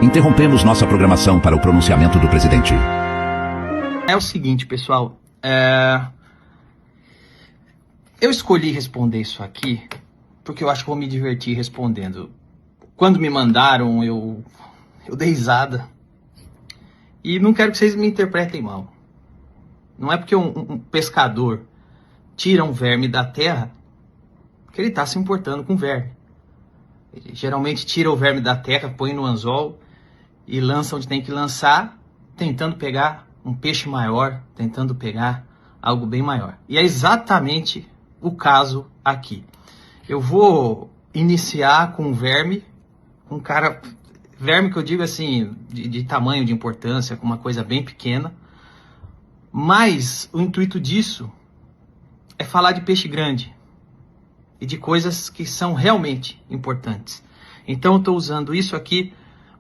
Interrompemos nossa programação para o pronunciamento do presidente. É o seguinte, pessoal. Eu escolhi responder isso aqui porque eu acho que vou me divertir respondendo. Quando me mandaram, eu dei risada. E não quero que vocês me interpretem mal. Não é porque um pescador tira um verme da terra que ele está se importando com verme. Ele geralmente tira o verme da terra, põe no anzol e lança onde tem que lançar, tentando pegar um peixe maior, tentando pegar algo bem maior. E é exatamente o caso aqui. Eu vou iniciar com um verme, um cara... Verme que eu digo assim, de tamanho, de importância, com uma coisa bem pequena. Mas o intuito disso é falar de peixe grande e de coisas que são realmente importantes. Então eu estou usando isso aqui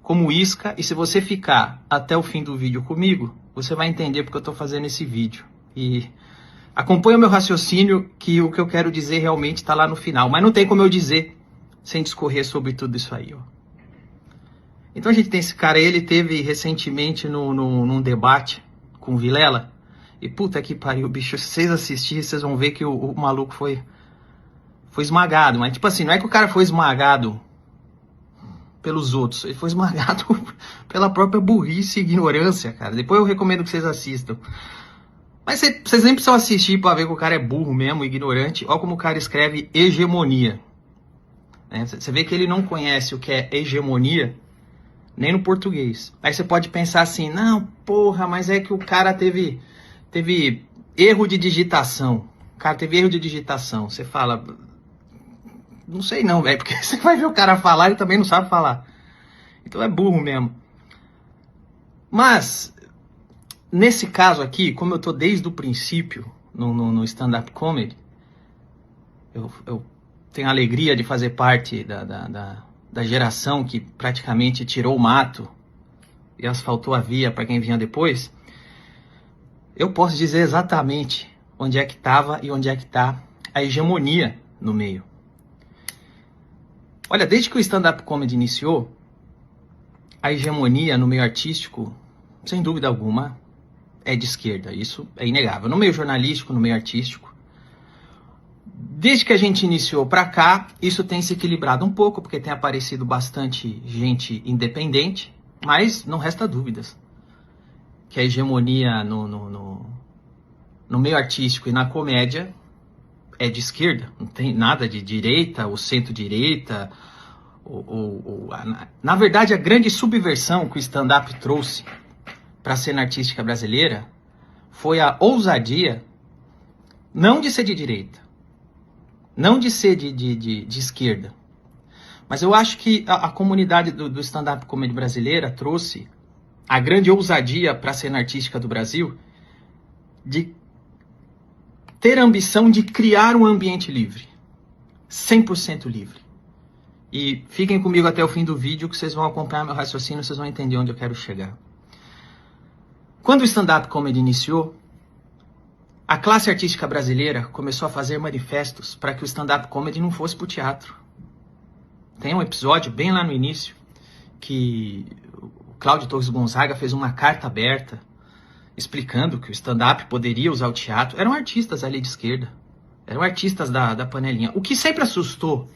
como isca, e se você ficar até o fim do vídeo comigo, você vai entender porque eu estou fazendo esse vídeo. E acompanha o meu raciocínio, que o que eu quero dizer realmente está lá no final. Mas não tem como eu dizer sem discorrer sobre tudo isso aí, ó. Então a gente tem esse cara, ele teve recentemente num debate com o Vilela. E puta que pariu, bicho, se vocês assistirem, vocês vão ver que o maluco foi esmagado. Mas tipo assim, não é que o cara foi esmagado pelos outros, ele foi esmagado pela própria burrice e ignorância, cara. Depois eu recomendo que vocês assistam. Mas vocês nem precisam assistir pra ver que o cara é burro mesmo, ignorante. Olha como o cara escreve hegemonia. Você vê que ele não conhece o que é hegemonia, nem no português. Aí você pode pensar assim, não, porra, mas é que o cara teve erro de digitação. O cara teve erro de digitação. Você fala, não sei não, velho, porque você vai ver o cara falar e ele também não sabe falar. Então é burro mesmo. Mas, nesse caso aqui, como eu tô desde o princípio no stand-up comedy, eu tenho a alegria de fazer parte da geração que praticamente tirou o mato e asfaltou a via para quem vinha depois. Eu posso dizer exatamente onde é que estava e onde é que está a hegemonia no meio. Olha, desde que o stand-up comedy iniciou, a hegemonia no meio artístico, sem dúvida alguma, é de esquerda. Isso é inegável. No meio jornalístico, no meio artístico. Desde que a gente iniciou para cá, isso tem se equilibrado um pouco, porque tem aparecido bastante gente independente, mas não resta dúvidas que a hegemonia no meio artístico e na comédia é de esquerda. Não tem nada de direita ou centro-direita. Na verdade, a grande subversão que o stand-up trouxe para a cena artística brasileira foi a ousadia não de ser de direita, não de ser de esquerda. Mas eu acho que a comunidade do stand-up comedy brasileira trouxe a grande ousadia para a cena artística do Brasil de ter a ambição de criar um ambiente livre. 100% livre. E fiquem comigo até o fim do vídeo que vocês vão acompanhar meu raciocínio, vocês vão entender onde eu quero chegar. Quando o stand-up comedy iniciou, a classe artística brasileira começou a fazer manifestos para que o stand-up comedy não fosse para o teatro. Tem um episódio bem lá no início que o Cláudio Torres Gonzaga fez uma carta aberta explicando que o stand-up poderia usar o teatro. Eram artistas ali de esquerda, eram artistas da panelinha. O que sempre assustou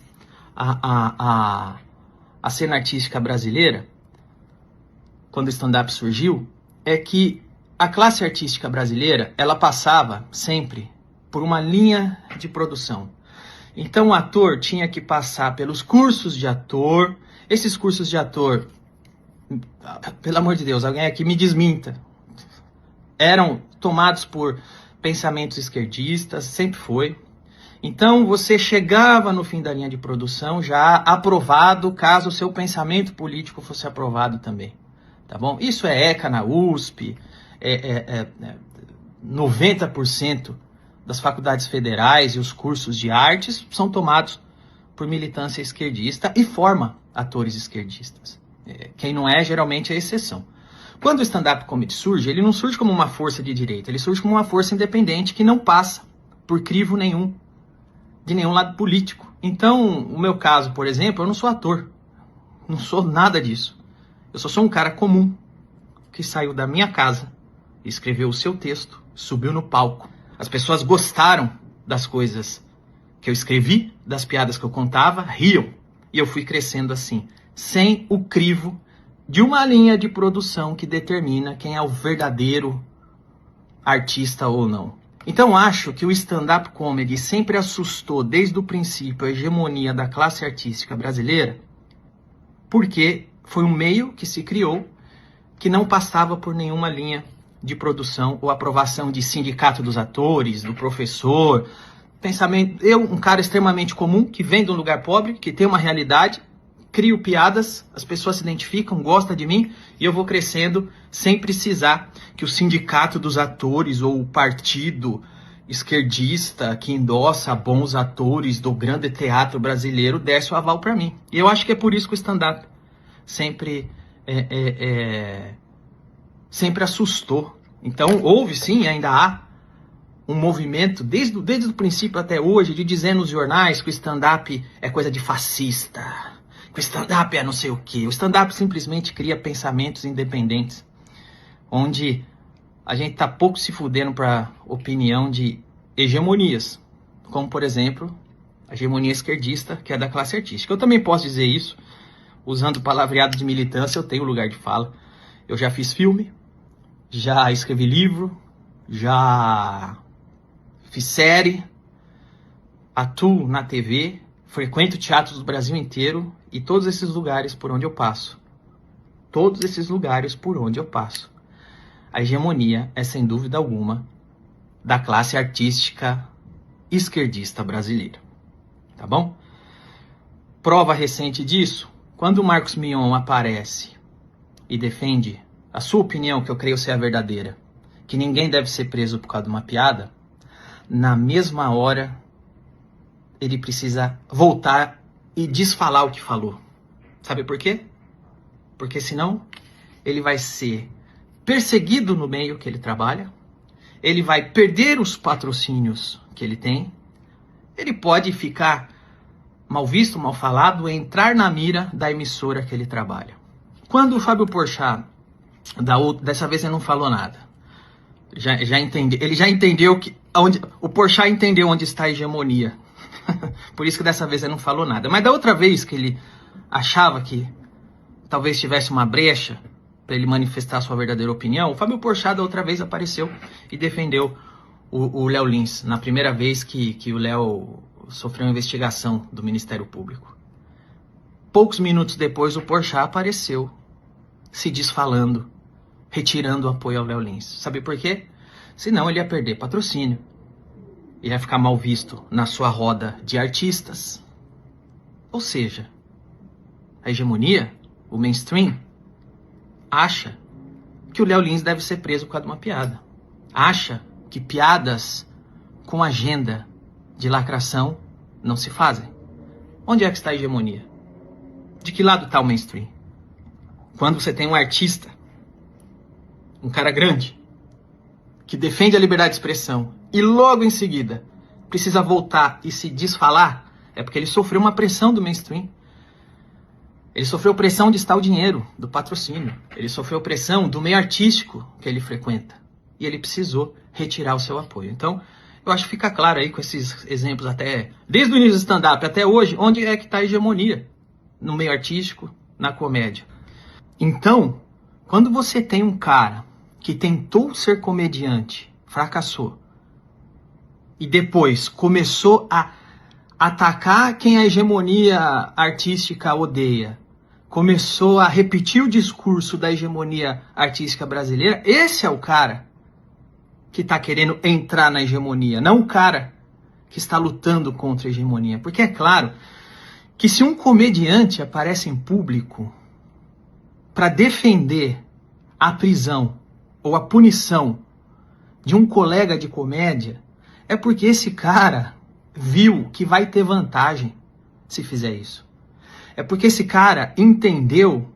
a cena artística brasileira, quando o stand-up surgiu, é que a classe artística brasileira, ela passava sempre por uma linha de produção. Então o ator tinha que passar pelos cursos de ator. Esses cursos de ator, pelo amor de Deus, alguém aqui me desminta, eram tomados por pensamentos esquerdistas, sempre foi. Então você chegava no fim da linha de produção já aprovado, caso o seu pensamento político fosse aprovado também, tá bom? Isso é ECA na USP, 90% das faculdades federais e os cursos de artes são tomados por militância esquerdista e forma atores esquerdistas. Quem não é, geralmente é exceção. Quando o stand-up comedy surge, ele não surge como uma força de direita, ele surge como uma força independente que não passa por crivo nenhum, de nenhum lado político. Então, o meu caso, por exemplo, eu não sou ator, não sou nada disso. Eu só sou um cara comum que saiu da minha casa, escreveu o seu texto, subiu no palco. As pessoas gostaram das coisas que eu escrevi, das piadas que eu contava, riam. E eu fui crescendo assim, sem o crivo de uma linha de produção que determina quem é o verdadeiro artista ou não. Então acho que o stand-up comedy sempre assustou desde o princípio a hegemonia da classe artística brasileira, porque foi um meio que se criou que não passava por nenhuma linha de produção ou aprovação de sindicato dos atores, do professor. Pensamento, eu, um cara extremamente comum, que vem de um lugar pobre, que tem uma realidade, crio piadas, as pessoas se identificam, gostam de mim, e eu vou crescendo sem precisar que o sindicato dos atores ou o partido esquerdista que endossa bons atores do grande teatro brasileiro desse o aval para mim. E eu acho que é por isso que o stand-up sempre sempre assustou. Então houve sim, ainda há um movimento, desde o princípio até hoje, de dizer nos jornais que o stand-up é coisa de fascista, que o stand-up é não sei o quê. O stand-up simplesmente cria pensamentos independentes, onde a gente tá pouco se fudendo para opinião de hegemonias, como, por exemplo, a hegemonia esquerdista, que é da classe artística. Eu também posso dizer isso, usando o palavreado de militância, eu tenho lugar de fala. Eu já fiz filme, já escrevi livro, já fiz série, atuo na TV, frequento teatros do Brasil inteiro e todos esses lugares por onde eu passo. Todos esses lugares por onde eu passo. A hegemonia é, sem dúvida alguma, da classe artística esquerdista brasileira. Tá bom? Prova recente disso, quando o Marcos Mion aparece e defende a sua opinião, que eu creio ser a verdadeira, que ninguém deve ser preso por causa de uma piada, na mesma hora ele precisa voltar e desfalar o que falou. Sabe por quê? Porque senão ele vai ser perseguido no meio que ele trabalha, ele vai perder os patrocínios que ele tem, ele pode ficar mal visto, mal falado, entrar na mira da emissora que ele trabalha. Quando o Fábio Porchat, dessa vez ele não falou nada, ele já entendeu o Porchat entendeu onde está a hegemonia. Por isso que dessa vez ele não falou nada. Mas da outra vez que ele achava que talvez tivesse uma brecha para ele manifestar sua verdadeira opinião, o Fábio Porchat da outra vez apareceu e defendeu o Léo Lins, na primeira vez que o Léo sofreu uma investigação do Ministério Público. Poucos minutos depois, o Porchat apareceu se desfalando, retirando o apoio ao Léo Lins. Sabe por quê? Senão ele ia perder patrocínio, ia ficar mal visto na sua roda de artistas. Ou seja, a hegemonia, o mainstream, acha que o Léo Lins deve ser preso por causa de uma piada. Acha que piadas com agenda de lacração não se fazem. Onde é que está a hegemonia? De que lado está o mainstream? Quando você tem um artista, um cara grande, que defende a liberdade de expressão e logo em seguida precisa voltar e se desfalar, é porque ele sofreu uma pressão do mainstream. Ele sofreu pressão de estar o dinheiro, do patrocínio. Ele sofreu pressão do meio artístico que ele frequenta. E ele precisou retirar o seu apoio. Então, eu acho que fica claro aí com esses exemplos até, desde o início do stand-up até hoje, onde é que está a hegemonia no meio artístico, na comédia. Então, quando você tem um cara que tentou ser comediante, fracassou, e depois começou a atacar quem a hegemonia artística odeia, começou a repetir o discurso da hegemonia artística brasileira, esse é o cara que está querendo entrar na hegemonia, não o cara que está lutando contra a hegemonia. Porque é claro que se um comediante aparece em público para defender a prisão ou a punição de um colega de comédia, é porque esse cara viu que vai ter vantagem se fizer isso. É porque esse cara entendeu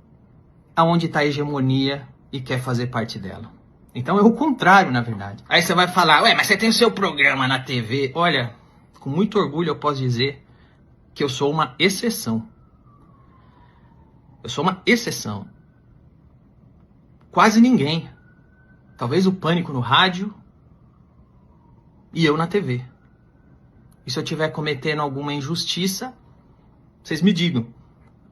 aonde está a hegemonia e quer fazer parte dela. Então é o contrário, na verdade. Aí você vai falar, ué, mas você tem o seu programa na TV. Olha, com muito orgulho eu posso dizer que eu sou uma exceção. Eu sou uma exceção. quase ninguém. Talvez o Pânico no rádio e eu na TV. E se eu estiver cometendo alguma injustiça, vocês me digam,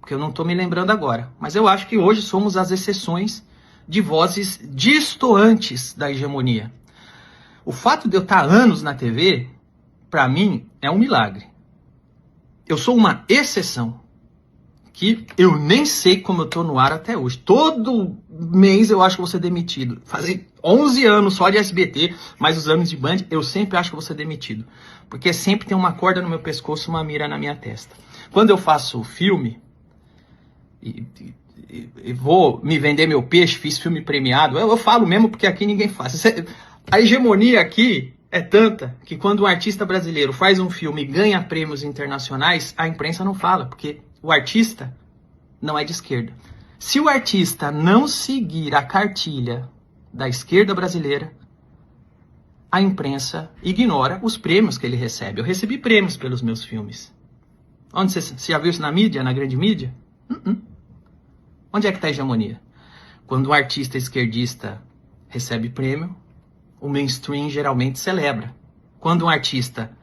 porque eu não estou me lembrando agora. Mas eu acho que hoje somos as exceções de vozes distoantes da hegemonia. O fato de eu estar anos na TV, para mim, é um milagre. Eu sou uma exceção, que eu nem sei como eu estou no ar até hoje. Todo mês eu acho que vou ser demitido. Fazem 11 anos só de SBT, mais os anos de Band, eu sempre acho que vou ser demitido. Porque sempre tem uma corda no meu pescoço, uma mira na minha testa. Quando eu faço filme, e vou me vender meu peixe, fiz filme premiado, eu falo mesmo porque aqui ninguém faz. A hegemonia aqui é tanta que quando um artista brasileiro faz um filme e ganha prêmios internacionais, a imprensa não fala, porque o artista não é de esquerda. Se o artista não seguir a cartilha da esquerda brasileira, a imprensa ignora os prêmios que ele recebe. Eu recebi prêmios pelos meus filmes. Onde você já viu isso na mídia, na grande mídia? Onde é que está a hegemonia? Quando um artista esquerdista recebe prêmio, o mainstream geralmente celebra. Quando um artista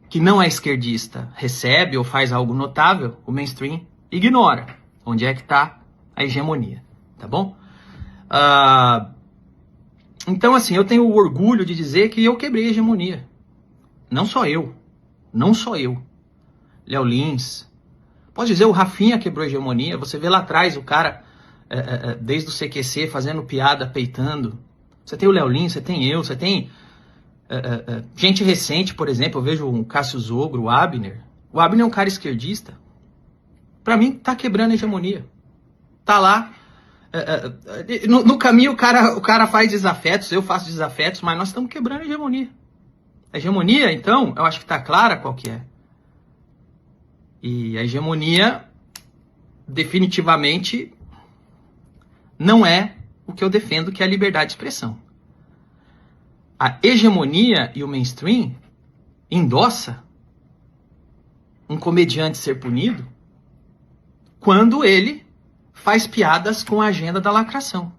que não é esquerdista recebe ou faz algo notável, o mainstream ignora. Onde é que está a hegemonia, tá bom? Então, assim, eu tenho o orgulho de dizer que eu quebrei a hegemonia. Não só eu. Léo Lins. Pode dizer, o Rafinha quebrou a hegemonia. Você vê lá atrás o cara, desde o CQC, fazendo piada, peitando. Você tem o Léo Lins, você tem eu, você tem gente recente, por exemplo, eu vejo um Cássio Zogro, o Abner. O Abner é um cara esquerdista. Pra mim, tá quebrando a hegemonia. Tá lá. No caminho, o cara faz desafetos, eu faço desafetos, mas nós estamos quebrando a hegemonia. A hegemonia, então, eu acho que tá clara qual que é. E a hegemonia, definitivamente, não é o que eu defendo, que é a liberdade de expressão. A hegemonia e o mainstream endossa um comediante ser punido quando ele faz piadas com a agenda da lacração.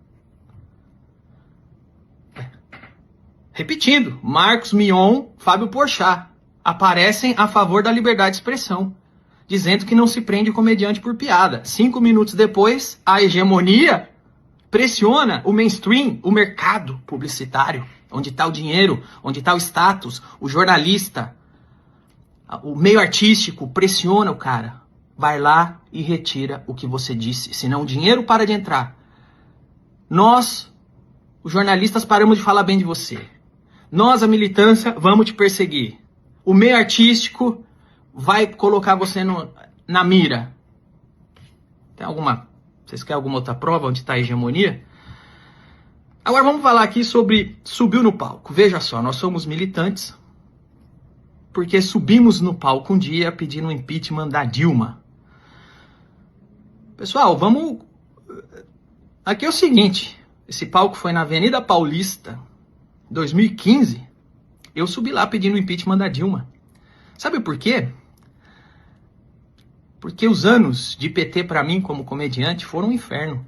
Repetindo, Marcos Mion, Fábio Porchat aparecem a favor da liberdade de expressão, dizendo que não se prende comediante por piada. 5 minutos depois, a hegemonia pressiona o mainstream, o mercado publicitário, onde está o dinheiro, onde está o status, o jornalista, o meio artístico, pressiona o cara. Vai lá e retira o que você disse, senão o dinheiro para de entrar. Nós, os jornalistas, paramos de falar bem de você. Nós, a militância, vamos te perseguir. O meio artístico vai colocar você na mira. Vocês querem alguma outra prova onde está a hegemonia? Agora vamos falar aqui sobre subiu no palco. Veja só, nós somos militantes porque subimos no palco um dia pedindo o impeachment da Dilma. Pessoal, vamos... Aqui é o seguinte, esse palco foi na Avenida Paulista, 2015. Eu subi lá pedindo o impeachment da Dilma. Sabe por quê? Porque os anos de PT para mim como comediante foram um inferno.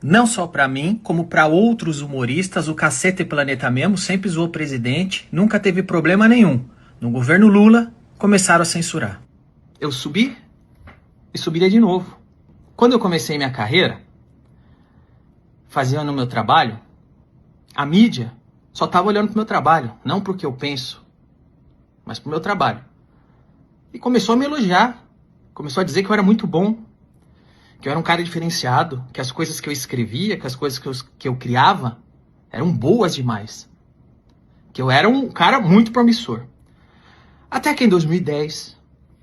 Não só para mim, como para outros humoristas, o Cacete Planeta mesmo sempre zoou o presidente, nunca teve problema nenhum. No governo Lula, começaram a censurar. Eu subi e subiria de novo. Quando eu comecei minha carreira, fazendo o meu trabalho, a mídia só estava olhando pro meu trabalho, não pro que eu penso, mas pro meu trabalho. E começou a me elogiar, começou a dizer que eu era muito bom, que eu era um cara diferenciado, que as coisas que eu escrevia, que as coisas que eu criava eram boas demais. Que eu era um cara muito promissor. Até que em 2010,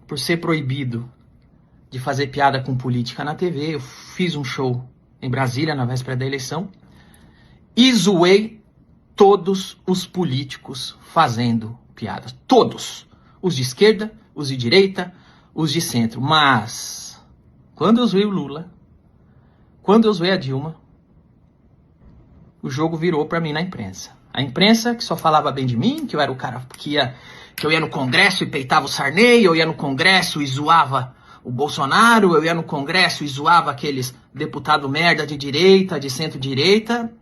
por ser proibido de fazer piada com política na TV, eu fiz um show em Brasília na véspera da eleição e zoei todos os políticos fazendo piadas. Todos. Os de esquerda, os de direita, os de centro. Mas... quando eu zoei o Lula, quando eu zoei a Dilma, o jogo virou pra mim na imprensa. A imprensa que só falava bem de mim, que eu era o cara que eu ia no Congresso e peitava o Sarney, eu ia no Congresso e zoava o Bolsonaro, eu ia no Congresso e zoava aqueles deputado merda de direita, de centro-direita.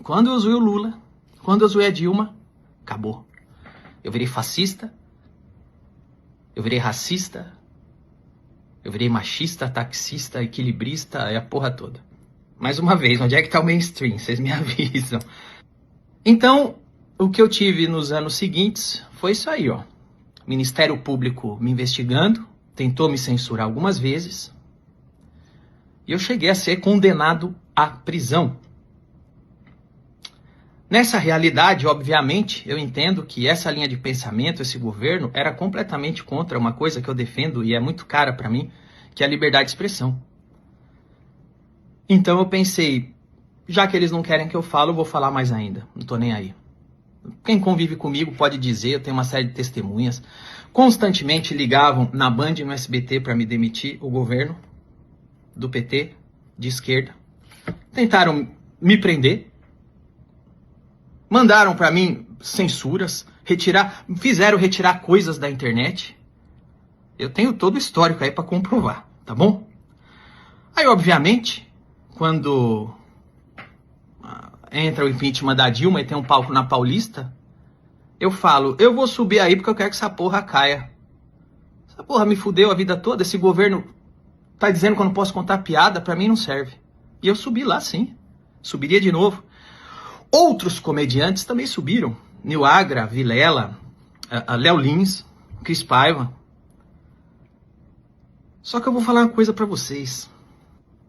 Quando eu zoei o Lula, quando eu zoei a Dilma, acabou. Eu virei fascista, eu virei racista, eu virei machista, taxista, equilibrista, a porra toda. Mais uma vez, onde é que tá o mainstream? Vocês me avisam. Então, o que eu tive nos anos seguintes foi isso aí, ó. Ministério Público me investigando, tentou me censurar algumas vezes. E eu cheguei a ser condenado à prisão. Nessa realidade, obviamente, eu entendo que essa linha de pensamento, esse governo, era completamente contra uma coisa que eu defendo e é muito cara para mim, que é a liberdade de expressão. Então eu pensei, já que eles não querem que eu fale, eu vou falar mais ainda. Não tô nem aí. Quem convive comigo pode dizer, eu tenho uma série de testemunhas. Constantemente ligavam na Band e no SBT para me demitir, o governo do PT, de esquerda. Tentaram me prender. Mandaram para mim censuras, fizeram retirar coisas da internet. Eu tenho todo o histórico aí para comprovar, tá bom? Aí, obviamente, quando entra o impeachment da Dilma e tem um palco na Paulista, eu falo, eu vou subir aí porque eu quero que essa porra caia. Essa porra me fudeu a vida toda, esse governo tá dizendo que eu não posso contar piada, pra mim não serve. E eu subi lá sim, subiria de novo. Outros comediantes também subiram. Nil Agra, Vilela, Léo Lins, Cris Paiva. Só que eu vou falar uma coisa pra vocês.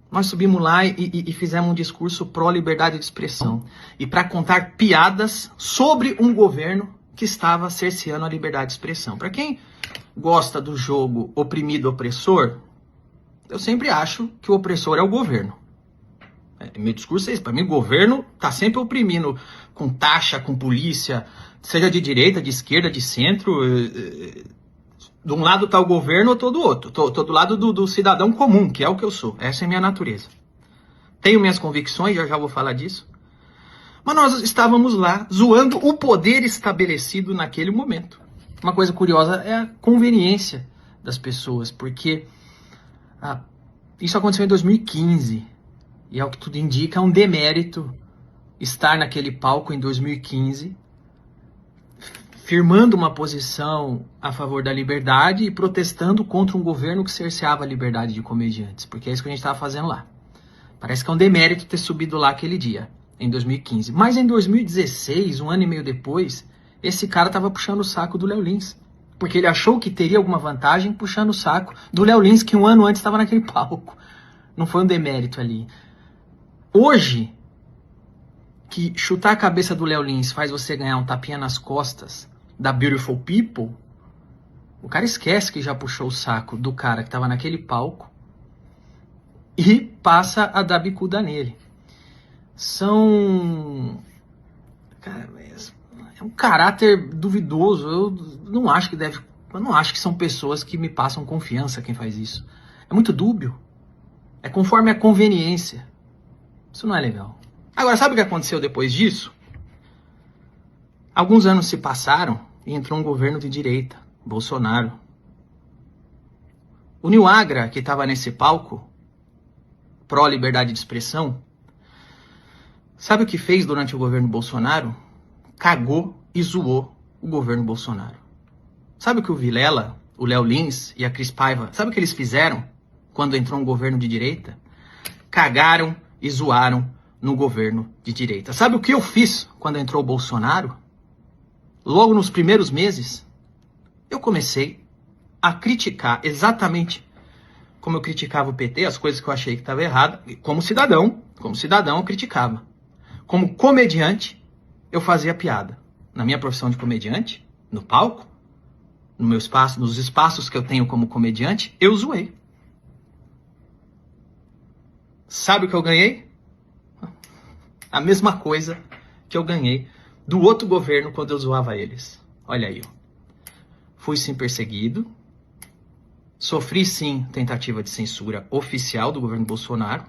Nós subimos lá e fizemos um discurso pró-liberdade de expressão. E para contar piadas sobre um governo que estava cerceando a liberdade de expressão. Para quem gosta do jogo oprimido-opressor, eu sempre acho que o opressor é o governo. Meu discurso é esse. Para mim, o governo tá sempre oprimindo com taxa, com polícia, seja de direita, de esquerda, de centro. De um lado tá o governo, ou tô do outro. Tô do lado do cidadão comum, que é o que eu sou. Essa é a minha natureza. Tenho minhas convicções, já vou falar disso. Mas nós estávamos lá zoando o poder estabelecido naquele momento. Uma coisa curiosa é a conveniência das pessoas, porque isso aconteceu em 2015. E ao que tudo indica, é um demérito estar naquele palco em 2015, firmando uma posição a favor da liberdade e protestando contra um governo que cerceava a liberdade de comediantes. Porque é isso que a gente estava fazendo lá. Parece que é um demérito ter subido lá aquele dia, em 2015. Mas em 2016, um ano e meio depois, esse cara estava puxando o saco do Léo Lins. Porque ele achou que teria alguma vantagem puxando o saco do Léo Lins, que um ano antes estava naquele palco. Não foi um demérito ali. Hoje, que chutar a cabeça do Léo Lins faz você ganhar um tapinha nas costas da Beautiful People, o cara esquece que já puxou o saco do cara que estava naquele palco e passa a dar bicuda nele. Cara, é um caráter duvidoso. Eu não acho que são pessoas que me passam confiança quem faz isso. É muito dúbio. É conforme a conveniência. Isso não é legal. Agora, sabe o que aconteceu depois disso? Alguns anos se passaram e entrou um governo de direita, Bolsonaro. O Nil Agra, que estava nesse palco, pró-liberdade de expressão, sabe o que fez durante o governo Bolsonaro? Cagou e zoou o governo Bolsonaro. Sabe o que o Vilela, o Léo Lins e a Cris Paiva, sabe o que eles fizeram quando entrou um governo de direita? Cagaram e zoaram no governo de direita. Sabe o que eu fiz quando entrou o Bolsonaro? Logo nos primeiros meses, eu comecei a criticar exatamente como eu criticava o PT, as coisas que eu achei que estava errada. Como cidadão eu criticava. Como comediante, eu fazia piada. Na minha profissão de comediante, no palco, no meu espaço, nos espaços que eu tenho como comediante, eu zoei. Sabe o que eu ganhei? A mesma coisa que eu ganhei do outro governo quando eu zoava eles. Olha aí, ó. Fui sim perseguido. Sofri sim tentativa de censura oficial do governo Bolsonaro.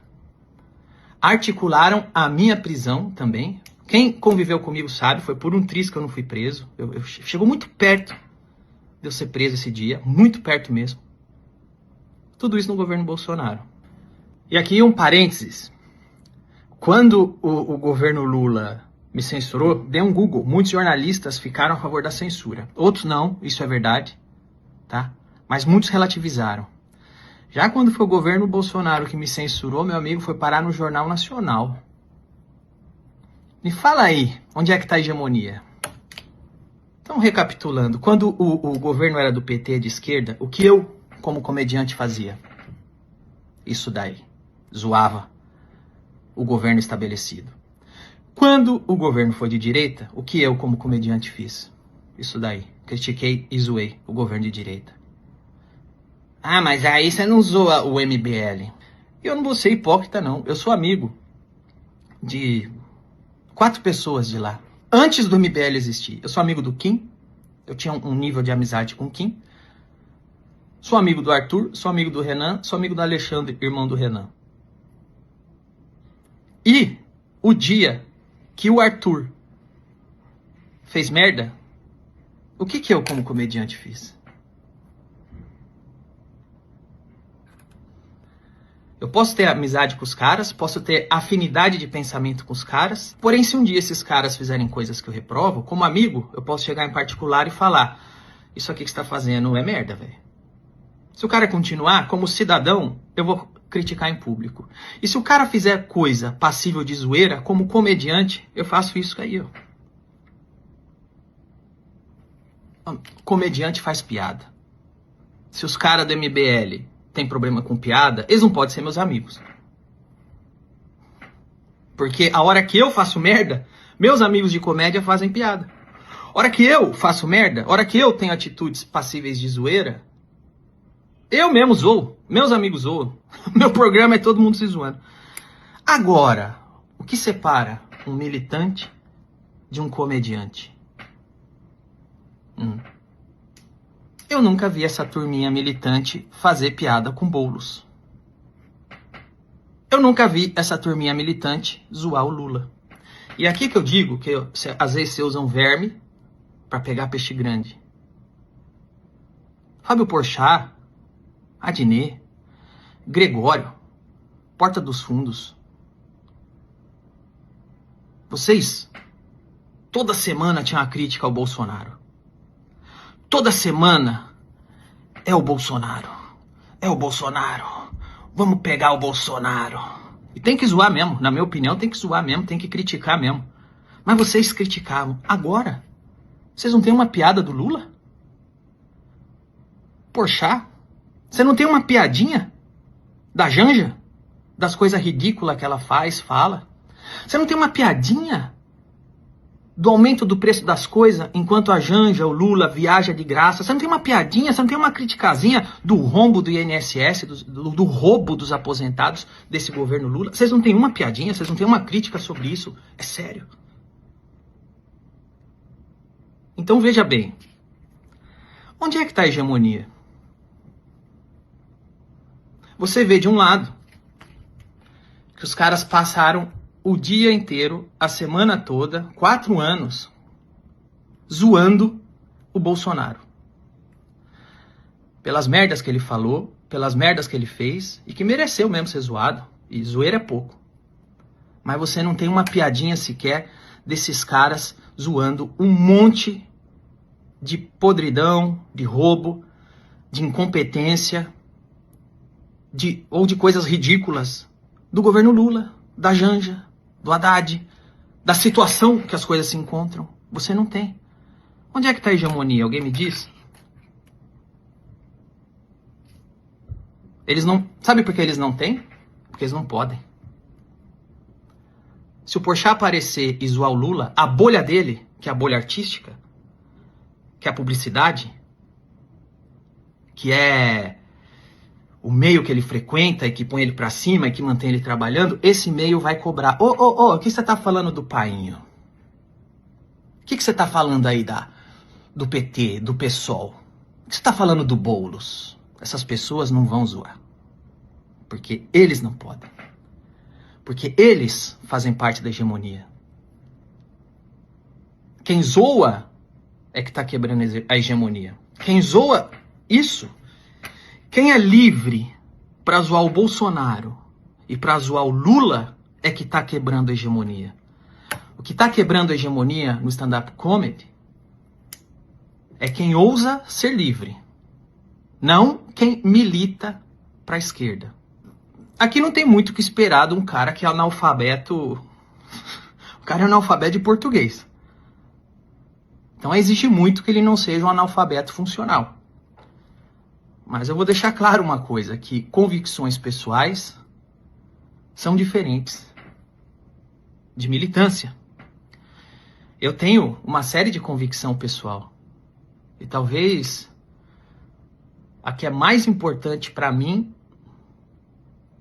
Articularam a minha prisão também. Quem conviveu comigo sabe, foi por um triz que eu não fui preso. Chegou muito perto de eu ser preso esse dia, muito perto mesmo. Tudo isso no governo Bolsonaro. E aqui um parênteses. Quando o governo Lula me censurou, dei um Google. Muitos jornalistas ficaram a favor da censura. Outros não, isso é verdade, tá? Mas muitos relativizaram. Já quando foi o governo Bolsonaro que me censurou, meu amigo, foi parar no Jornal Nacional. Me fala aí, onde é que tá a hegemonia? Então, recapitulando, quando o governo era do PT de esquerda, o que eu, como comediante, fazia? Isso daí. Zoava o governo estabelecido. Quando o governo foi de direita, o que eu, como comediante, fiz? Isso daí. Critiquei e zoei o governo de direita. Ah, mas aí você não zoa o MBL. Eu não vou ser hipócrita, não. Eu sou amigo de 4 pessoas de lá. Antes do MBL existir, eu sou amigo do Kim. Eu tinha um nível de amizade com o Kim. Sou amigo do Arthur, sou amigo do Renan, sou amigo do Alexandre, irmão do Renan. E o dia que o Arthur fez merda, o que eu, como comediante, fiz? Eu posso ter amizade com os caras, posso ter afinidade de pensamento com os caras, porém se um dia esses caras fizerem coisas que eu reprovo, como amigo, eu posso chegar em particular e falar: isso aqui que você tá fazendo é merda, velho. Se o cara continuar, como cidadão, eu vou criticar em público. E se o cara fizer coisa passível de zoeira, como comediante, eu faço isso aí, ó. Comediante faz piada. Se os caras do MBL têm problema com piada, eles não podem ser meus amigos. Porque a hora que eu faço merda, meus amigos de comédia fazem piada. A hora que eu faço merda, a hora que eu tenho atitudes passíveis de zoeira, eu mesmo zoo, meus amigos zoam. Meu programa é todo mundo se zoando. Agora, o que separa um militante de um comediante? Eu nunca vi essa turminha militante fazer piada com Boulos. Eu nunca vi essa turminha militante zoar o Lula. E aqui que eu digo que às vezes você usa um verme para pegar peixe grande. Fábio Porchat, Adnet, Gregório, Porta dos Fundos. Vocês, toda semana tinha uma crítica ao Bolsonaro. Toda semana é o Bolsonaro. É o Bolsonaro. Vamos pegar o Bolsonaro. E tem que zoar mesmo. Na minha opinião, tem que zoar mesmo. Tem que criticar mesmo. Mas vocês criticavam. Agora, vocês não têm uma piada do Lula? Porchat? Você não tem uma piadinha da Janja? Das coisas ridículas que ela fala? Você não tem uma piadinha do aumento do preço das coisas, enquanto a Janja, o Lula, viaja de graça? Você não tem uma piadinha, você não tem uma criticazinha do rombo do INSS, do roubo dos aposentados desse governo Lula? Vocês não têm uma piadinha, vocês não têm uma crítica sobre isso? É sério. Então veja bem, onde é que está a hegemonia? Você vê de um lado que os caras passaram o dia inteiro, a semana toda, 4 anos, zoando o Bolsonaro. Pelas merdas que ele falou, pelas merdas que ele fez, e que mereceu mesmo ser zoado, e zoeira é pouco. Mas você não tem uma piadinha sequer desses caras zoando um monte de podridão, de roubo, de incompetência, ou de coisas ridículas do governo Lula, da Janja, do Haddad, da situação que as coisas se encontram. Você não tem. Onde é que está a hegemonia? Alguém me diz? Eles não... Sabe por que eles não têm? Porque eles não podem. Se o Porchat aparecer e zoar o Lula, a bolha dele, que é a bolha artística, que é a publicidade, que é o meio que ele frequenta e que põe ele pra cima e que mantém ele trabalhando, esse meio vai cobrar. O que você tá falando do Painho? O que você tá falando aí do PT, do PSOL? O que você tá falando do Boulos? Essas pessoas não vão zoar. Porque eles não podem. Porque eles fazem parte da hegemonia. Quem zoa é que tá quebrando a hegemonia. Quem zoa isso... Quem é livre para zoar o Bolsonaro e pra zoar o Lula é que tá quebrando a hegemonia. O que tá quebrando a hegemonia no stand-up comedy é quem ousa ser livre, não quem milita pra esquerda. Aqui não tem muito o que esperar de um cara que é analfabeto. O cara é analfabeto de português. Então exige muito que ele não seja um analfabeto funcional. Mas eu vou deixar claro uma coisa, que convicções pessoais são diferentes de militância. Eu tenho uma série de convicção pessoal. E talvez a que é mais importante para mim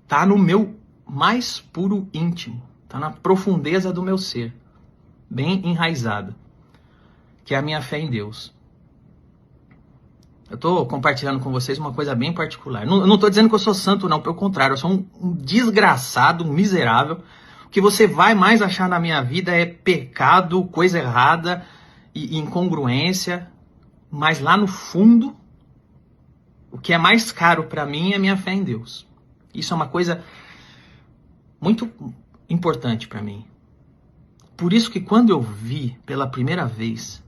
tá no meu mais puro íntimo, tá na profundeza do meu ser, bem enraizado, que é a minha fé em Deus. Eu tô compartilhando com vocês uma coisa bem particular. Eu não tô dizendo que eu sou santo, não, pelo contrário, eu sou um desgraçado, um miserável. O que você vai mais achar na minha vida é pecado, coisa errada e incongruência. Mas lá no fundo, o que é mais caro para mim é minha fé em Deus. Isso é uma coisa muito importante para mim. Por isso que quando eu vi pela primeira vez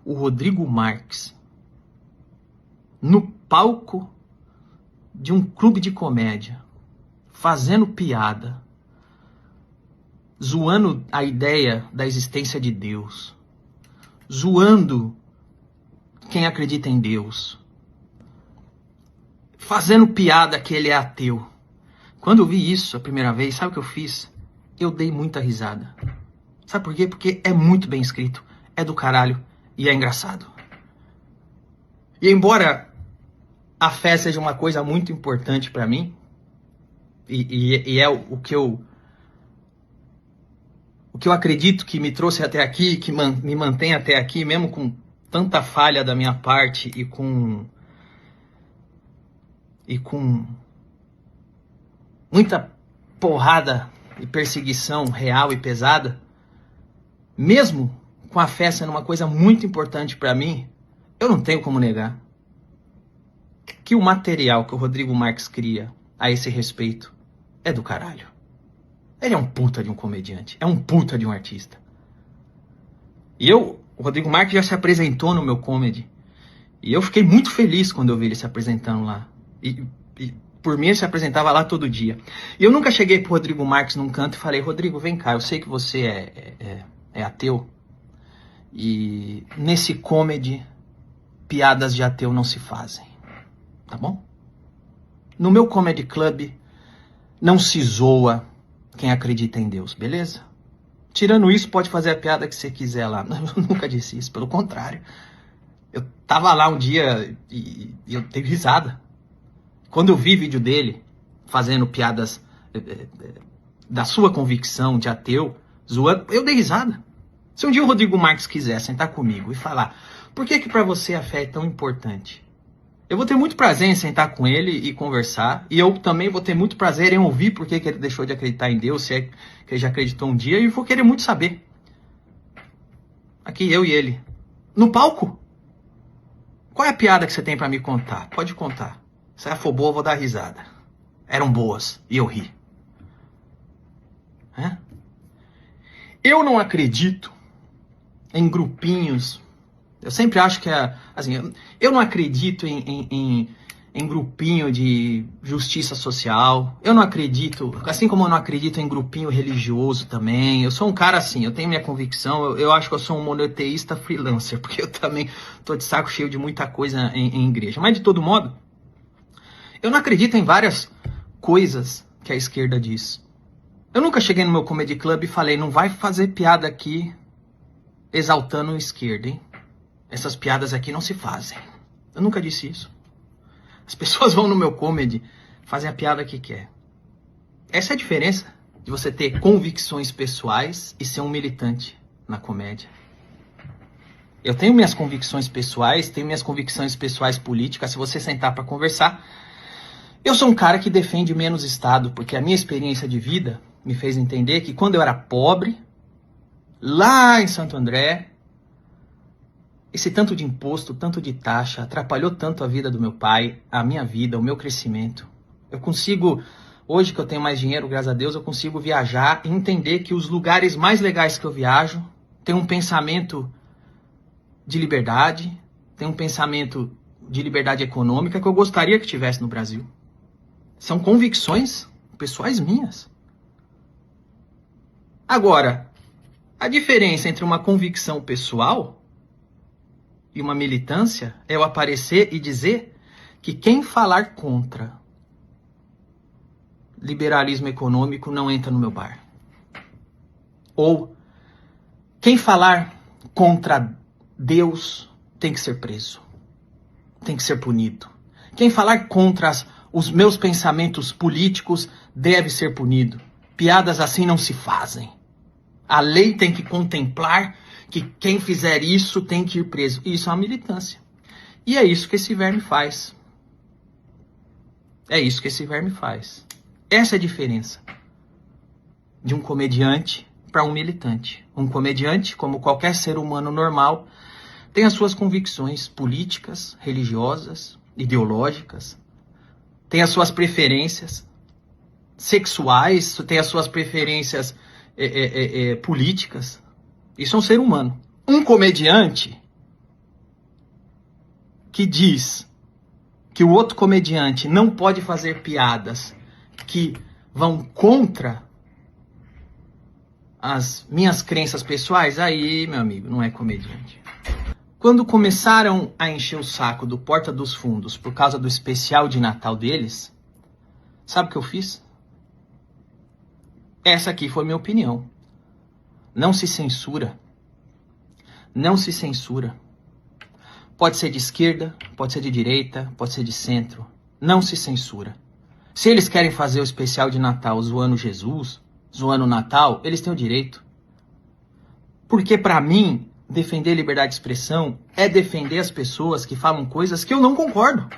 o Rodrigo Marques no palco de um clube de comédia, fazendo piada, zoando a ideia da existência de Deus, zoando quem acredita em Deus, fazendo piada que ele é ateu. Quando eu vi isso a primeira vez, sabe o que eu fiz? Eu dei muita risada. Sabe por quê? Porque é muito bem escrito, é do caralho e é engraçado. E embora a fé seja uma coisa muito importante para mim, e é o que eu acredito que me trouxe até aqui, que me mantém até aqui, mesmo com tanta falha da minha parte e com muita porrada e perseguição real e pesada, mesmo com a fé sendo uma coisa muito importante para mim, eu não tenho como negar que o material que o Rodrigo Marques cria a esse respeito é do caralho. Ele é um puta de um comediante, é um puta de um artista. E o Rodrigo Marques já se apresentou no meu comedy, e eu fiquei muito feliz quando eu vi ele se apresentando lá. E por mim ele se apresentava lá todo dia. E eu nunca cheguei pro Rodrigo Marques num canto e falei: Rodrigo, vem cá, eu sei que você é ateu, e nesse comedy piadas de ateu não se fazem, tá bom? No meu comedy club não se zoa quem acredita em Deus, beleza? Tirando isso, pode fazer a piada que você quiser lá. Eu nunca disse isso, pelo contrário. Eu tava lá um dia e eu dei risada. Quando eu vi vídeo dele fazendo piadas da sua convicção de ateu, zoando, eu dei risada. Se um dia o Rodrigo Marques quiser sentar comigo e falar: por que pra você a fé é tão importante? Eu vou ter muito prazer em sentar com ele e conversar. E eu também vou ter muito prazer em ouvir por que ele deixou de acreditar em Deus, se é que ele já acreditou um dia. E vou querer muito saber. Aqui, eu e ele. No palco? Qual é a piada que você tem pra me contar? Pode contar. Se ela for boa, eu vou dar risada. Eram boas. E eu ri. Eu não acredito em grupinhos. Eu sempre acho que assim, eu não acredito em grupinho de justiça social. Eu não acredito, assim como eu não acredito em grupinho religioso também. Eu sou um cara assim, eu tenho minha convicção. Eu acho que eu sou um monoteísta freelancer, porque eu também tô de saco cheio de muita coisa em igreja. Mas de todo modo, eu não acredito em várias coisas que a esquerda diz. Eu nunca cheguei no meu comedy club e falei: não vai fazer piada aqui exaltando a esquerda, hein? Essas piadas aqui não se fazem. Eu nunca disse isso. As pessoas vão no meu comedy, fazem a piada que quer. Essa é a diferença de você ter convicções pessoais e ser um militante na comédia. Eu tenho minhas convicções pessoais, tenho minhas convicções pessoais políticas. Se você sentar para conversar, eu sou um cara que defende menos Estado, porque a minha experiência de vida me fez entender que quando eu era pobre, lá em Santo André, esse tanto de imposto, tanto de taxa, atrapalhou tanto a vida do meu pai, a minha vida, o meu crescimento. Eu consigo Hoje que eu tenho mais dinheiro, graças a Deus, eu consigo viajar e entender que os lugares mais legais que eu viajo têm um pensamento de liberdade, tem um pensamento de liberdade econômica que eu gostaria que tivesse no Brasil. São convicções pessoais minhas. Agora, a diferença entre uma convicção pessoal e uma militância é eu aparecer e dizer que quem falar contra liberalismo econômico não entra no meu bar. Ou quem falar contra Deus tem que ser preso, tem que ser punido. Quem falar contra os meus pensamentos políticos deve ser punido. Piadas assim não se fazem. A lei tem que contemplar que quem fizer isso tem que ir preso. Isso é uma militância. E é isso que esse verme faz. É isso que esse verme faz. Essa é a diferença de um comediante para um militante. Um comediante, como qualquer ser humano normal, tem as suas convicções políticas, religiosas, ideológicas, tem as suas preferências sexuais, tem as suas preferências políticas. Isso é um ser humano. Um comediante que diz que o outro comediante não pode fazer piadas que vão contra as minhas crenças pessoais, aí, meu amigo, não é comediante. Quando começaram a encher o saco do Porta dos Fundos por causa do especial de Natal deles, sabe o que eu fiz? Essa aqui foi minha opinião. Não se censura. Não se censura. Pode ser de esquerda, pode ser de direita, pode ser de centro. Não se censura. Se eles querem fazer o especial de Natal zoando Jesus, zoando o Natal, eles têm o direito. Porque pra mim, defender a liberdade de expressão é defender as pessoas que falam coisas que eu não concordo.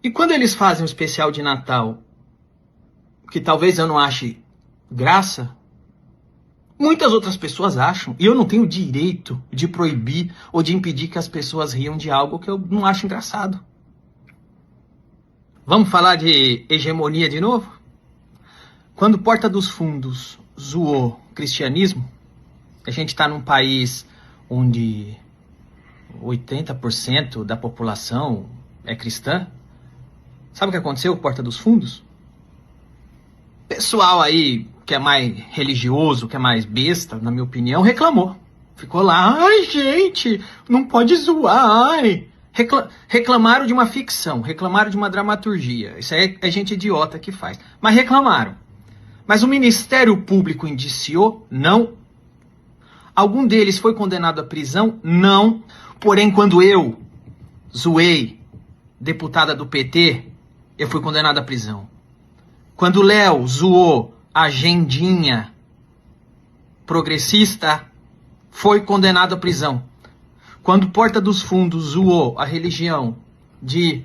E quando eles fazem um especial de Natal, que talvez eu não ache graça, muitas outras pessoas acham. E eu não tenho direito de proibir ou de impedir que as pessoas riam de algo que eu não acho engraçado. Vamos falar de hegemonia de novo? Quando Porta dos Fundos zoou cristianismo, a gente está num país onde 80% da população é cristã. Sabe o que aconteceu com Porta dos Fundos? Pessoal aí que é mais religioso, que é mais besta, na minha opinião, reclamou. Ficou lá, ai gente, não pode zoar, ai. Reclamaram de uma ficção, reclamaram de uma dramaturgia. Isso aí é gente idiota que faz. Mas reclamaram. Mas o Ministério Público indiciou? Não. Algum deles foi condenado à prisão? Não. Porém, quando eu zoei deputada do PT, eu fui condenado à prisão. Quando o Léo zoou a agendinha progressista, foi condenado à prisão. Quando Porta dos Fundos zoou a religião de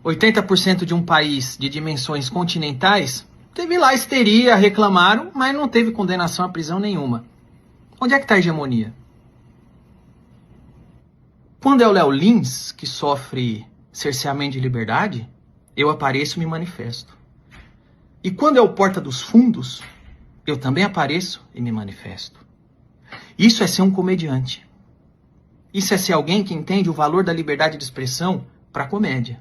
80% de um país de dimensões continentais, teve lá histeria, reclamaram, mas não teve condenação à prisão nenhuma. Onde é que está a hegemonia? Quando é o Léo Lins que sofre cerceamento de liberdade, eu apareço e me manifesto. E quando é o Porta dos Fundos, eu também apareço e me manifesto. Isso é ser um comediante. Isso é ser alguém que entende o valor da liberdade de expressão para a comédia.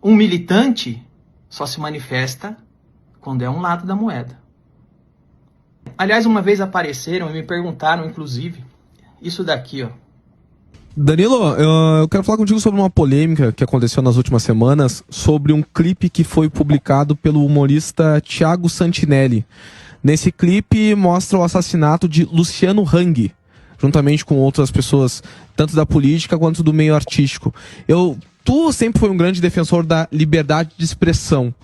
Um militante só se manifesta quando é um lado da moeda. Aliás, uma vez apareceram e me perguntaram, inclusive, isso daqui, ó. Danilo, eu quero falar contigo sobre uma polêmica que aconteceu nas últimas semanas sobre um clipe que foi publicado pelo humorista Thiago Santinelli. Nesse clipe mostra o assassinato de Luciano Hang, juntamente com outras pessoas, tanto da política quanto do meio artístico. Tu sempre foi um grande defensor da liberdade de expressão,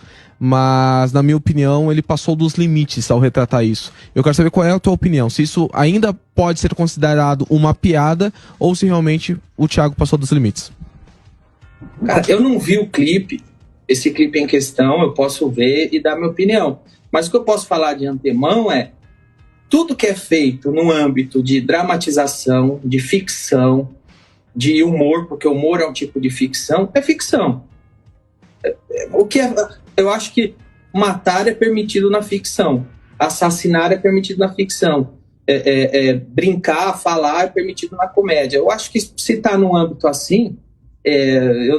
mas, na minha opinião, ele passou dos limites ao retratar isso. Eu quero saber qual é a tua opinião, se isso ainda pode ser considerado uma piada ou se realmente o Thiago passou dos limites. Cara, eu não vi o clipe, esse clipe em questão, eu posso ver e dar minha opinião. Mas o que eu posso falar de antemão é tudo que é feito no âmbito de dramatização, de ficção, de humor, porque o humor é um tipo de ficção, é ficção. Eu acho que matar é permitido na ficção, assassinar é permitido na ficção, brincar, falar é permitido na comédia. Eu acho que se está num âmbito assim, eu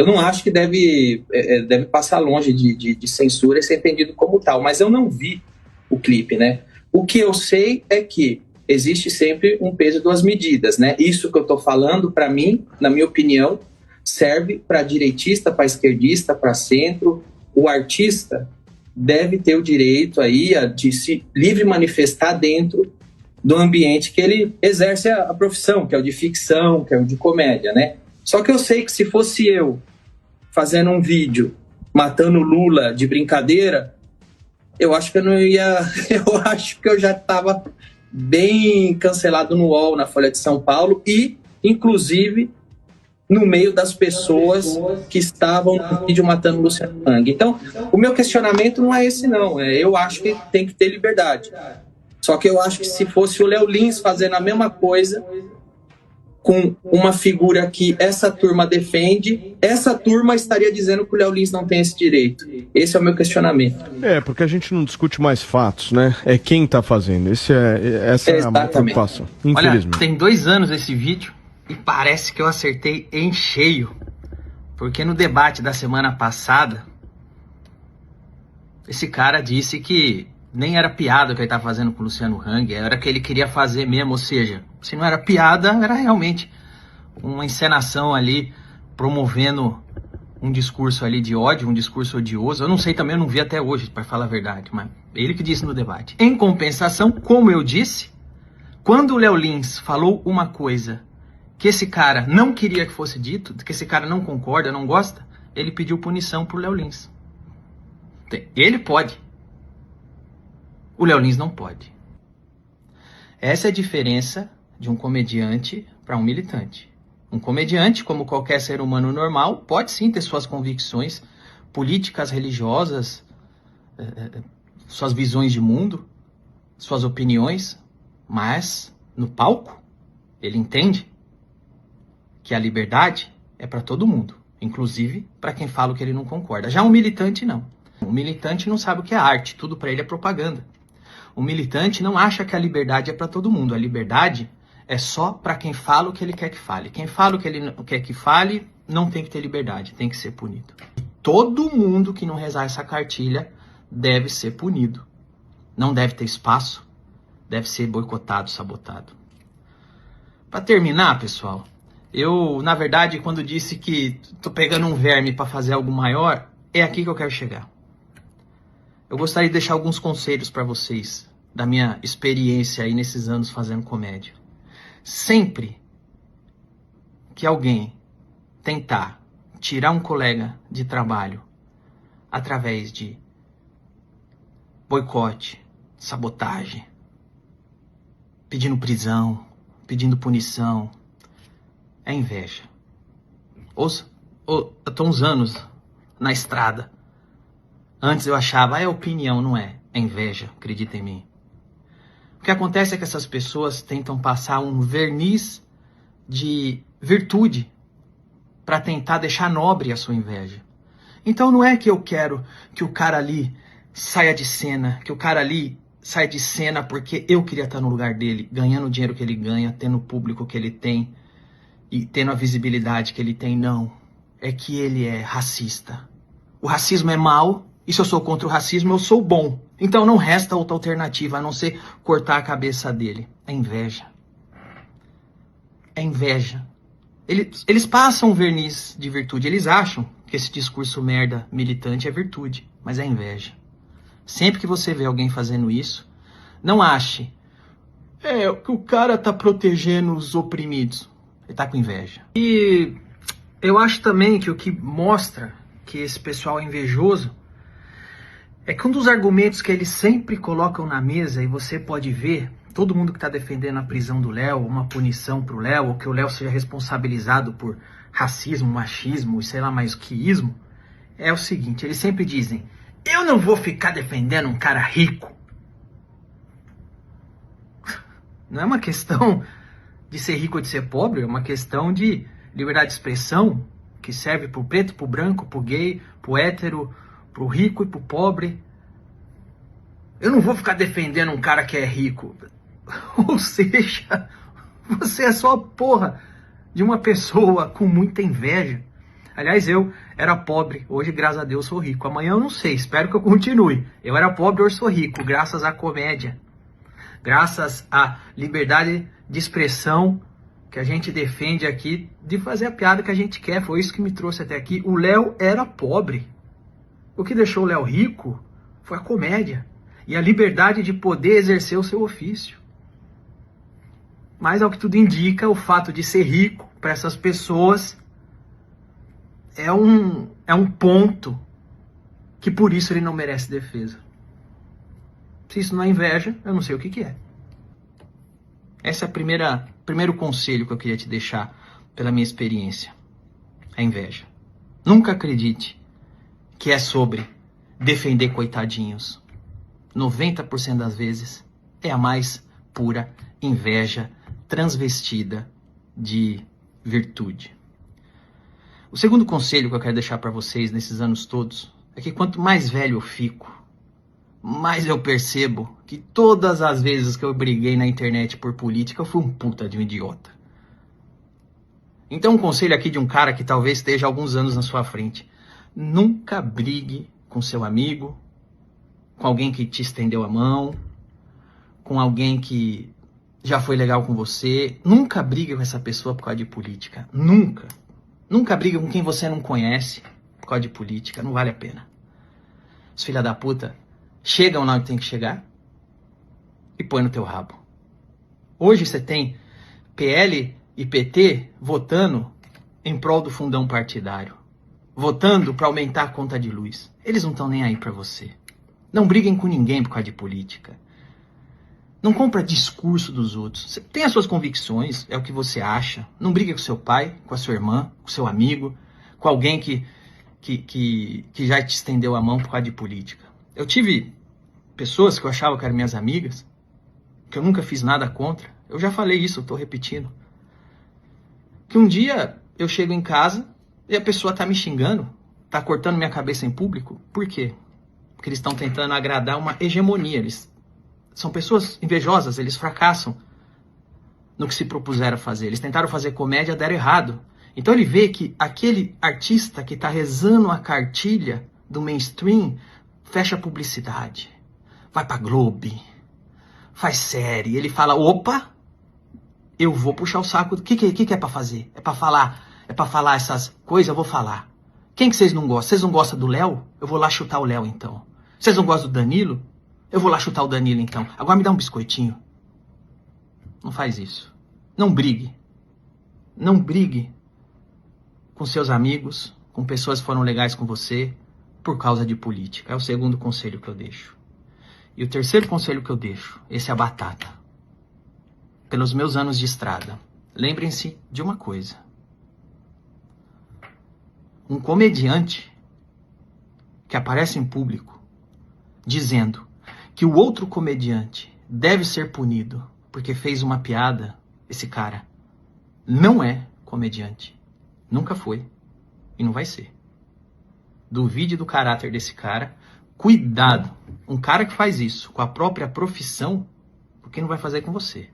não acho que deve passar longe de censura e ser entendido como tal, mas eu não vi o clipe, né? O que eu sei é que existe sempre um peso e duas medidas, né? Isso que eu estou falando, para mim, na minha opinião, serve para direitista, para esquerdista, para centro. O artista deve ter o direito aí de se livre manifestar dentro do ambiente que ele exerce a profissão, que é o de ficção, que é o de comédia, né? Só que eu sei que se fosse eu fazendo um vídeo matando Lula de brincadeira, eu acho que eu não ia... Eu acho que eu já estava bem cancelado no UOL, na Folha de São Paulo e, inclusive, no meio das pessoas que estavam no vídeo matando Luciano Hang. Então, o meu questionamento não é esse, não. Eu acho que tem que ter liberdade. Só que eu acho que se fosse o Léo Lins fazendo a mesma coisa com uma figura que essa turma defende, essa turma estaria dizendo que o Léo Lins não tem esse direito. Esse é o meu questionamento. Porque a gente não discute mais fatos, né? É quem tá fazendo. Essa é a minha preocupação, infelizmente. Olha, tem 2 anos esse vídeo e parece que eu acertei em cheio. Porque no debate da semana passada, esse cara disse que nem era piada o que ele estava fazendo com o Luciano Hang, era o que ele queria fazer mesmo, ou seja, se não era piada, era realmente uma encenação ali, promovendo um discurso ali de ódio, um discurso odioso. Eu não sei também, eu não vi até hoje, para falar a verdade, mas ele que disse no debate. Em compensação, como eu disse, quando o Léo Lins falou uma coisa que esse cara não queria que fosse dito, que esse cara não concorda, não gosta, ele pediu punição pro Léo Lins. Ele pode. O Léo Lins não pode. Essa é a diferença de um comediante para um militante. Um comediante, como qualquer ser humano normal, pode sim ter suas convicções políticas, religiosas, suas visões de mundo, suas opiniões, mas no palco ele entende que a liberdade é para todo mundo, inclusive para quem fala o que ele não concorda. Já um militante não. O militante não sabe o que é arte, tudo para ele é propaganda. O militante não acha que a liberdade é para todo mundo. A liberdade é só para quem fala o que ele quer que fale. Quem fala o que ele quer que fale não tem que ter liberdade, tem que ser punido. Todo mundo que não rezar essa cartilha deve ser punido. Não deve ter espaço, deve ser boicotado, sabotado. Para terminar, pessoal, eu, na verdade, quando disse que tô pegando um verme para fazer algo maior, é aqui que eu quero chegar. Eu gostaria de deixar alguns conselhos para vocês, da minha experiência aí nesses anos fazendo comédia. Sempre que alguém tentar tirar um colega de trabalho através de boicote, sabotagem, pedindo prisão, pedindo punição, é inveja. Ouça, eu tô uns anos na estrada. Antes eu achava, é opinião, não é? É inveja, acredita em mim. O que acontece é que essas pessoas tentam passar um verniz de virtude para tentar deixar nobre a sua inveja. Então não é que eu quero que o cara ali saia de cena, que o cara ali saia de cena porque eu queria estar no lugar dele, ganhando o dinheiro que ele ganha, tendo o público que ele tem e tendo a visibilidade que ele tem. Não, é que ele é racista. O racismo é mau. E se eu sou contra o racismo, eu sou bom. Então não resta outra alternativa a não ser cortar a cabeça dele. É inveja. É inveja. Eles passam um verniz de virtude. Eles acham que esse discurso merda militante é virtude. Mas é inveja. Sempre que você vê alguém fazendo isso, não ache que o cara tá protegendo os oprimidos. Ele tá com inveja. E eu acho também que o que mostra que esse pessoal é invejoso é que um dos argumentos que eles sempre colocam na mesa, e você pode ver, todo mundo que está defendendo a prisão do Léo, uma punição para o Léo, ou que o Léo seja responsabilizado por racismo, machismo e sei lá mais o que ismo, é o seguinte, eles sempre dizem, eu não vou ficar defendendo um cara rico. Não é uma questão de ser rico ou de ser pobre, é uma questão de liberdade de expressão, que serve pro preto, pro branco, pro gay, pro hétero, pro rico e pro pobre. Eu não vou ficar defendendo um cara que é rico. Ou seja, você é só a porra de uma pessoa com muita inveja. Aliás, eu era pobre, hoje, graças a Deus, sou rico. Amanhã eu não sei, espero que eu continue. Eu era pobre, hoje sou rico, graças à comédia. Graças à liberdade de expressão que a gente defende aqui, de fazer a piada que a gente quer. Foi isso que me trouxe até aqui. O Léo era pobre. O que deixou o Léo rico foi a comédia e a liberdade de poder exercer o seu ofício. Mas, ao que tudo indica, o fato de ser rico para essas pessoas é um ponto que por isso ele não merece defesa. Se isso não é inveja, eu não sei o que é. Esse é o primeiro conselho que eu queria te deixar pela minha experiência. A inveja. Nunca acredite que é sobre defender coitadinhos. 90% das vezes é a mais pura inveja transvestida de virtude. O segundo conselho que eu quero deixar para vocês nesses anos todos é que quanto mais velho eu fico, mais eu percebo que todas as vezes que eu briguei na internet por política, eu fui um puta de um idiota. Então, um conselho aqui de um cara que talvez esteja alguns anos na sua frente. Nunca brigue com seu amigo, com alguém que te estendeu a mão, com alguém que já foi legal com você. Nunca brigue com essa pessoa por causa de política. Nunca. Nunca brigue com quem você não conhece por causa de política. Não vale a pena. Os filha da puta chegam na hora que tem que chegar e põe no teu rabo. Hoje você tem PL e PT votando em prol do fundão partidário. Votando para aumentar a conta de luz. Eles não estão nem aí para você. Não briguem com ninguém por causa de política. Não compra discurso dos outros. Você tem as suas convicções, é o que você acha. Não brigue com seu pai, com a sua irmã, com seu amigo, com alguém que já te estendeu a mão por causa de política. Eu tive pessoas que eu achava que eram minhas amigas, que eu nunca fiz nada contra. Eu já falei isso, eu tô repetindo. Que um dia eu chego em casa e a pessoa tá me xingando, tá cortando minha cabeça em público. Por quê? Porque eles estão tentando agradar uma hegemonia. Eles são pessoas invejosas, eles fracassam no que se propuseram a fazer. Eles tentaram fazer comédia, deram errado. Então ele vê que aquele artista que está rezando a cartilha do mainstream fecha publicidade, vai pra Globo, faz série. Ele fala, opa, eu vou puxar o saco. O que é pra fazer? É pra falar essas coisas? Eu vou falar. Quem que vocês não gostam? Vocês não gostam do Léo? Eu vou lá chutar o Léo então. Vocês não gostam do Danilo? Eu vou lá chutar o Danilo então. Agora me dá um biscoitinho. Não faz isso. Não brigue. Não brigue com seus amigos, com pessoas que foram legais com você, por causa de política. É o segundo conselho que eu deixo. E o terceiro conselho que eu deixo, esse é a batata. Pelos meus anos de estrada, lembrem-se de uma coisa. Um comediante que aparece em público dizendo que o outro comediante deve ser punido porque fez uma piada, esse cara não é comediante. Nunca foi e não vai ser. Duvide do caráter desse cara. Cuidado. Um cara que faz isso com a própria profissão, o que não vai fazer com você?